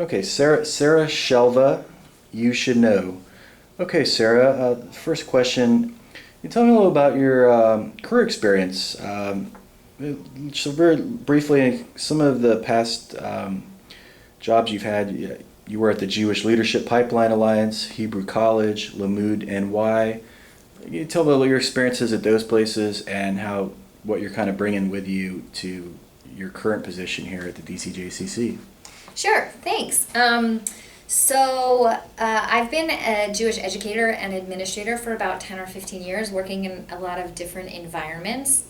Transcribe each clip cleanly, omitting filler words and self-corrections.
Okay, Sarah Shelva, you should know. Okay, Sarah, first question. Can you tell me a little about your career experience? So very briefly, some of the past jobs you've had. You were at the Jewish Leadership Pipeline Alliance, Hebrew College, Lamud NY. Can you tell me about your experiences at those places and how what you're kind of bringing with you to your current position here at the DCJCC? Sure, thanks. I've been a Jewish educator and administrator for about 10 or 15 years, working in a lot of different environments.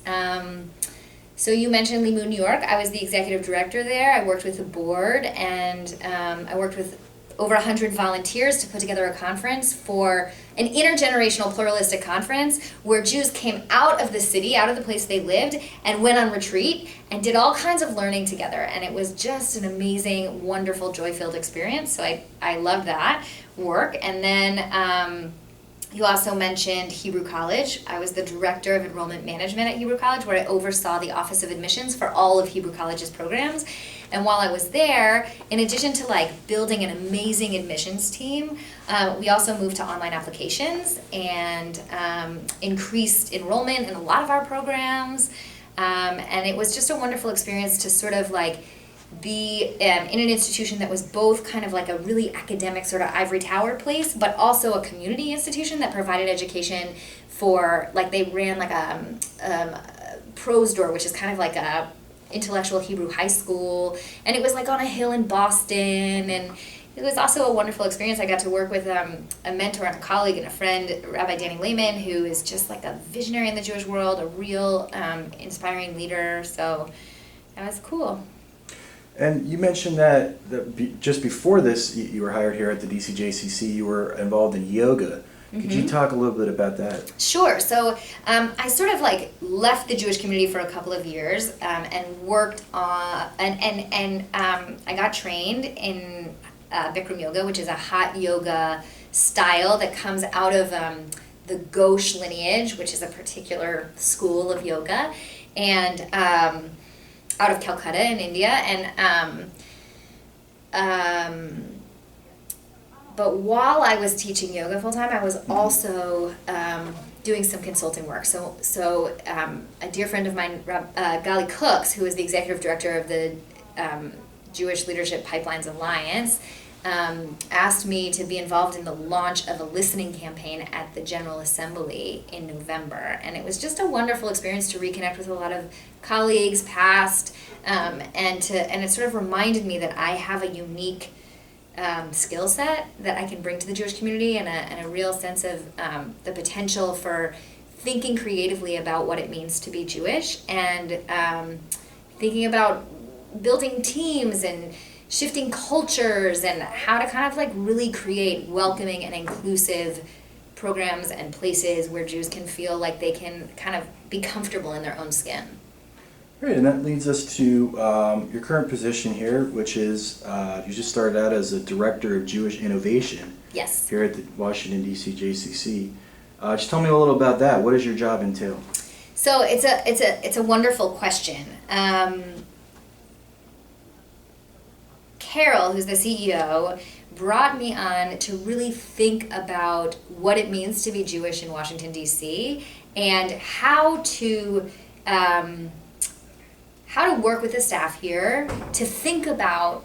So you mentioned Limu, New York. I was the executive director there. I worked with the board, and I worked with over 100 volunteers to put together a conference for an intergenerational pluralistic conference where Jews came out of the city, out of the place they lived, and went on retreat and did all kinds of learning together. And it was just an amazing, wonderful, joy-filled experience. So I loved that work. And then you also mentioned Hebrew College. I was the director of enrollment management at Hebrew College, where I oversaw the Office of Admissions for all of Hebrew College's programs. And while I was there, in addition to building an amazing admissions team, we also moved to online applications and increased enrollment in a lot of our programs. And it was just a wonderful experience to sort of be in an institution that was both kind of like a really academic sort of ivory tower place, but also a community institution that provided education for, they ran a Prose Door, which is kind of like a intellectual Hebrew high school, and it was on a hill in Boston, and it was also a wonderful experience. I got to work with a mentor and a colleague and a friend, Rabbi Danny Lehman, who is just a visionary in the Jewish world, a real inspiring leader, so that was cool. And you mentioned that just before this, you were hired here at the DCJCC, you were involved in yoga. Could you talk a little bit about that? Sure. So I sort of left the Jewish community for a couple of years and worked on, I got trained in Bikram yoga, which is a hot yoga style that comes out of the Ghosh lineage, which is a particular school of yoga, and out of Calcutta in India, but while I was teaching yoga full time, I was also doing some consulting work. So a dear friend of mine, Gali Cooks, who is the executive director of the Jewish Leadership Pipelines Alliance, asked me to be involved in the launch of a listening campaign at the General Assembly in November. And it was just a wonderful experience to reconnect with a lot of colleagues past, and it sort of reminded me that I have a unique skill set that I can bring to the Jewish community, and a real sense of the potential for thinking creatively about what it means to be Jewish, and thinking about building teams and shifting cultures, and how to kind of really create welcoming and inclusive programs and places where Jews can feel like they can kind of be comfortable in their own skin. Great, and that leads us to your current position here, which is you just started out as a director of Jewish innovation. Yes. Here at the Washington D.C. JCC. Just tell me a little about that. What does your job entail? So it's a wonderful question. Carol, who's the CEO, brought me on to really think about what it means to be Jewish in Washington, D.C., and how to work with the staff here to think about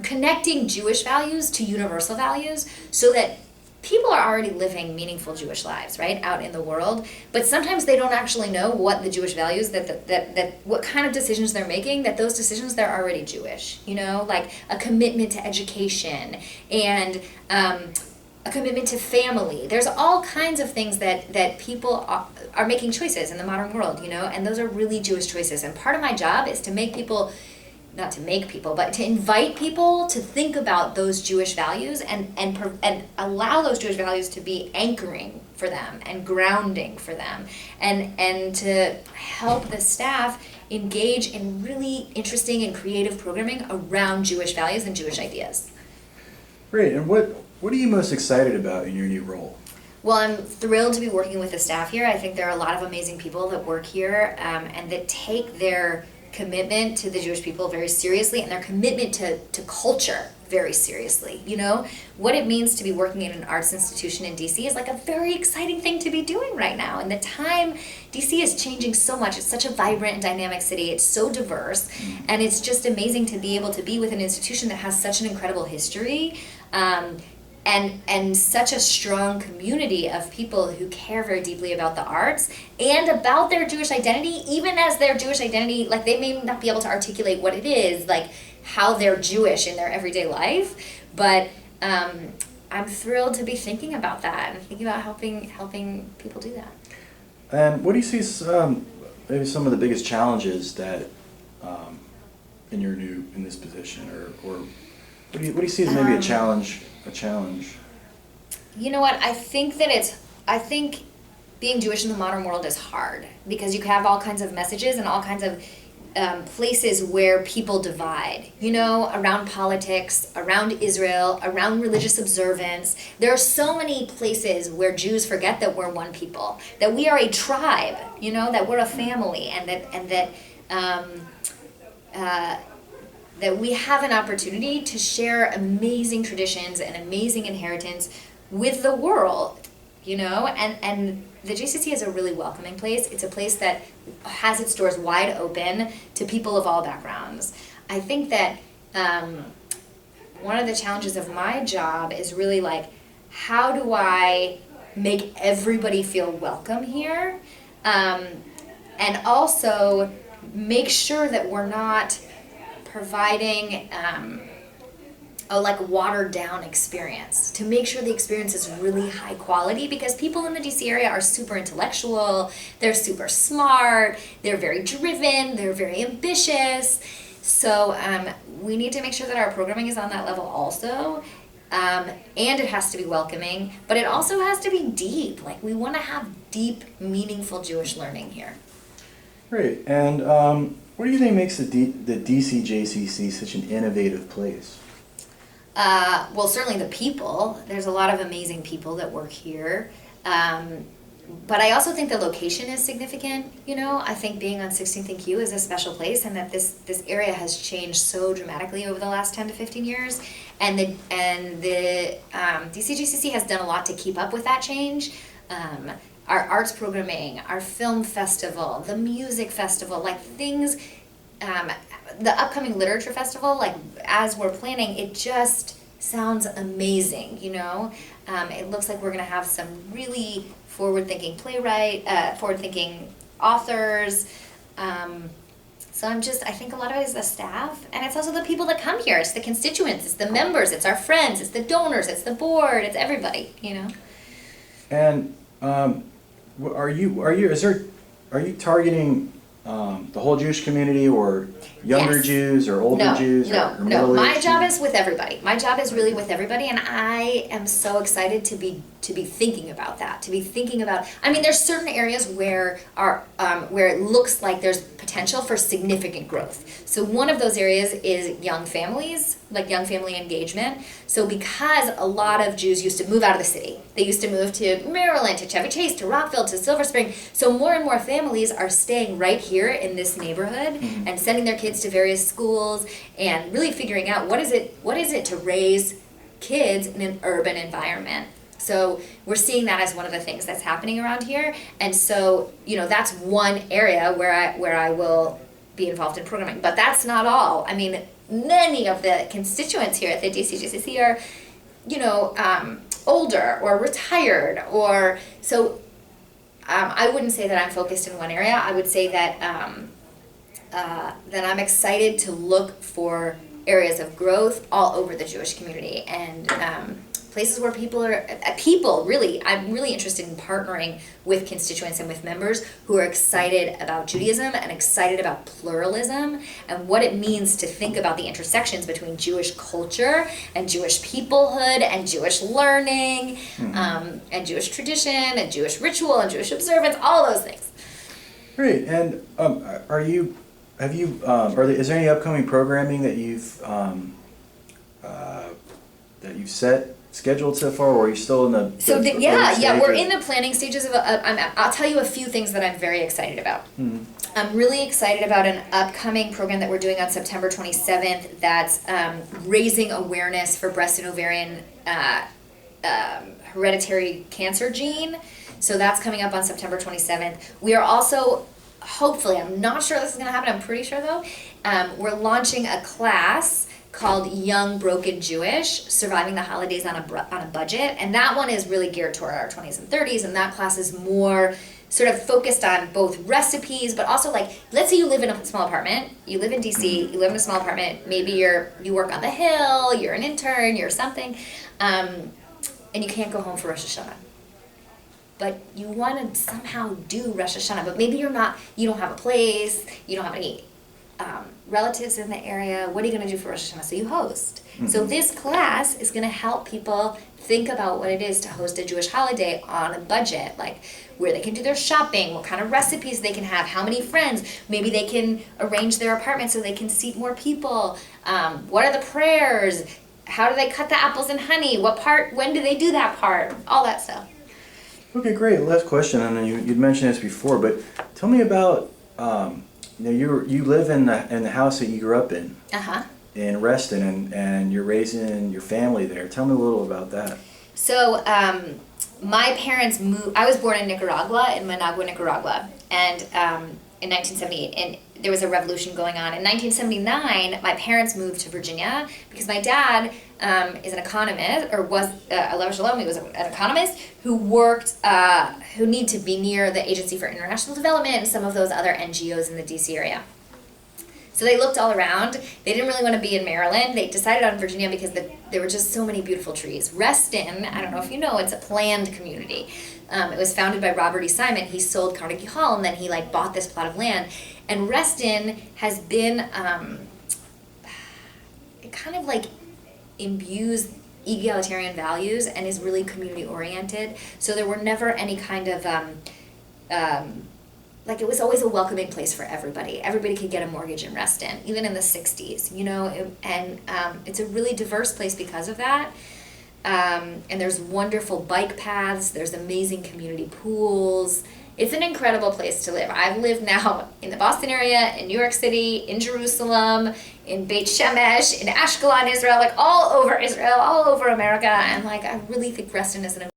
connecting Jewish values to universal values so that people are already living meaningful Jewish lives, right, out in the world, but sometimes they don't actually know what the Jewish values, that what kind of decisions they're making, that those decisions, they're already Jewish, like a commitment to education and a commitment to family. There's all kinds of things that people are making choices in the modern world, and those are really Jewish choices. And part of my job is to make people, not to make people, but to invite people to think about those Jewish values and allow those Jewish values to be anchoring for them and grounding for them, and to help the staff engage in really interesting and creative programming around Jewish values and Jewish ideas. Great, and what are you most excited about in your new role? Well, I'm thrilled to be working with the staff here. I think there are a lot of amazing people that work here and that take their commitment to the Jewish people very seriously, and their commitment to culture very seriously. You know, what it means to be working in an arts institution in DC is like a very exciting thing to be doing right now. And the time, DC is changing so much. It's such a vibrant and dynamic city. It's so diverse, and it's just amazing to be able to be with an institution that has such an incredible history. And such a strong community of people who care very deeply about the arts and about their Jewish identity, even as their Jewish identity, like they may not be able to articulate what it is, like how they're Jewish in their everyday life, but I'm thrilled to be thinking about that and thinking about helping people do that. And what do you see as maybe some of the biggest challenges that in this position, or what do you see as maybe a challenge? You know what? I think being Jewish in the modern world is hard because you have all kinds of messages and all kinds of places where people divide, you know, around politics, around Israel, around religious observance. There are so many places where Jews forget that we're one people, that we are a tribe, you know, that we're a family, and that we have an opportunity to share amazing traditions and amazing inheritance with the world, you know, and the JCC is a really welcoming place. It's a place that has its doors wide open to people of all backgrounds. I think that one of the challenges of my job is really like, how do I make everybody feel welcome here? And also make sure that we're not providing a like watered down experience, to make sure the experience is really high quality, because people in the DC area are super intellectual, they're super smart, they're very driven, they're very ambitious. So we need to make sure that our programming is on that level also. And it has to be welcoming, but it also has to be deep. Like, we want to have deep, meaningful Jewish learning here. Great. And what do you think makes the DCJCC such an innovative place? Well, certainly the people. There's a lot of amazing people that work here. But I also think the location is significant. You know, I think being on 16th and Q is a special place, and that this area has changed so dramatically over the last 10 to 15 years. And the DCJCC has done a lot to keep up with that change. Our arts programming, our film festival, the music festival, like things, the upcoming literature festival, like as we're planning, it just sounds amazing, you know? It looks like we're gonna have some really forward-thinking forward-thinking authors. So I think a lot of it is the staff, and it's also the people that come here. It's the constituents, it's the members, it's our friends, it's the donors, it's the board, it's everybody, you know? And are you targeting the whole Jewish community, or younger Yes. Jews, or older Jews, or No. My middle-aged job Jews? is with everybody. My job is really with everybody, and I am so excited to be thinking about that. To be thinking about. I mean, there's certain areas where where it looks like there's potential for significant growth. So one of those areas is young families, like young family engagement. So because a lot of Jews used to move out of the city, they used to move to Maryland, to Chevy Chase, to Rockville, to Silver Spring. So more and more families are staying right here in this neighborhood and sending their kids to various schools and really figuring out what is it to raise kids in an urban environment. So we're seeing that as one of the things that's happening around here. And so, you know, that's one area where I will be involved in programming. But that's not all. I mean, many of the constituents here at the DCJCC are, you know, older or retired, or so I wouldn't say that I'm focused in one area. I would say that that I'm excited to look for areas of growth all over the Jewish community, and places where I'm really interested in partnering with constituents and with members who are excited about Judaism and excited about pluralism and what it means to think about the intersections between Jewish culture and Jewish peoplehood and Jewish learning, and Jewish tradition and Jewish ritual and Jewish observance, all those things. Great. And is there any upcoming programming that you've set scheduled so far, or are you still in the So the yeah, early yeah, we're stages? in the planning stages of. I'll tell you a few things that I'm very excited about. Mhm. I'm really excited about an upcoming program that we're doing on September 27th. That's raising awareness for breast and ovarian hereditary cancer gene. So that's coming up on September 27th. We are also, hopefully, I'm not sure this is going to happen. I'm pretty sure though. We're launching a class called Young Broken Jewish, Surviving the Holidays on a Budget. And that one is really geared toward our 20s and 30s. And that class is more sort of focused on both recipes, but also like, let's say you live in a small apartment, you live in DC, you live in a small apartment, maybe you work on the Hill, you're an intern, you're something, and you can't go home for Rosh Hashanah. But you want to somehow do Rosh Hashanah, but maybe you don't have a place, you don't have any relatives in the area. What are you going to do for Rosh Hashanah? So you host. Mm-hmm. So this class is going to help people think about what it is to host a Jewish holiday on a budget, like where they can do their shopping, what kind of recipes they can have, how many friends, maybe they can arrange their apartment so they can seat more people, what are the prayers, how do they cut the apples and honey, when do they do that part, all that stuff. Okay, great. Last question, and you'd mentioned this before, but tell me about you live in the house that you grew up in. Uh-huh. In Reston, and you're raising your family there. Tell me a little about that. So, my parents moved. I was born in Nicaragua, in Managua, Nicaragua, and in 1978, and there was a revolution going on. In 1979, my parents moved to Virginia because my dad is an economist, or was Alav Shalom. He was an economist who worked, who need to be near the Agency for International Development and some of those other NGOs in the DC area. So they looked all around. They didn't really want to be in Maryland. They decided on Virginia because there were just so many beautiful trees. Reston, I don't know if you know, it's a planned community. It was founded by Robert E. Simon. He sold Carnegie Hall and then he bought this plot of land. And Reston has been, it kind of imbues egalitarian values and is really community oriented. So there were never any kind of, it was always a welcoming place for everybody. Everybody could get a mortgage in Reston, even in the 60s, and it's a really diverse place because of that. And there's wonderful bike paths, there's amazing community pools. It's an incredible place to live. I've lived now in the Boston area, in New York City, in Jerusalem, in Beit Shemesh, in Ashkelon, Israel, all over Israel, all over America, and I really think Reston is an